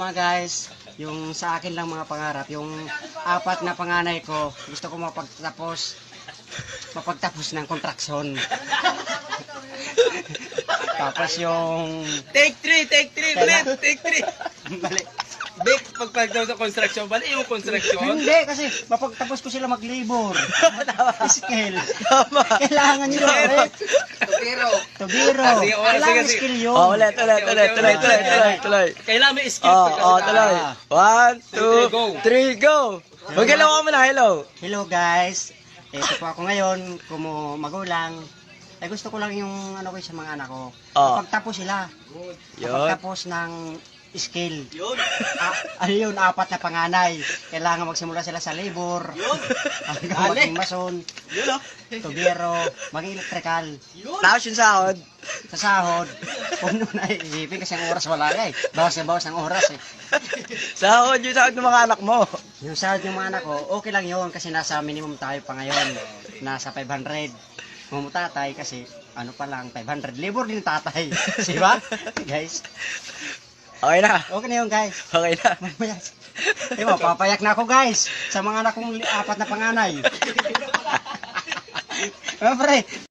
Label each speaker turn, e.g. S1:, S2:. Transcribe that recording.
S1: mga guys, yung sa akin lang mga pangarap, yung 4 na panganay ko, gusto ko mapagtapos ng kontraksyon. Tapos yung
S2: Take 3, ulit, take 3.
S1: balik.
S2: Big, pagpagdaw sa construction, bali yung construction.
S1: Hindi kasi mapagtapos ko sila mag-labor. Skill.
S3: Tama.
S1: Kailangan nyo eh. Tubiro.
S2: Sige,
S1: Kailangan
S2: sige.
S1: skill yun.
S3: Oh, ulit. Tuloy.
S2: Kailangan may skill.
S3: Tuloy. 1, 2, 3, go! Magalaw ka muna, hello.
S1: Hello guys. Ito po ako ngayon, kumo magulang. Ay gusto ko lang yung ano ko sa mga anak ko. Pagtapos sila.
S3: Yun.
S1: Pagtapos ng skill. Ano yun, 4 na panganay. Kailangan magsimula sila sa labor. Hanggang maging mason. Tubero, maging electrical.
S3: Tapos yung sahod.
S1: Sa sahod, kung na isipin kasi ang oras wala nga eh. Bawas na bawas ang oras eh.
S3: Sahod ng mga anak mo.
S1: Yung sahod ng mga anak ko, okay lang yun kasi nasa minimum tayo pa ngayon. Nasa 500. Kung tatay kasi ano pa lang, 500. Labor din tatay. Diba? Guys.
S3: Okay na.
S1: Okay na yun guys.
S3: Okay na.
S1: Mamaya. Diba, papayak na ako guys. Sa mga anak kong 4 na panganay. Pre,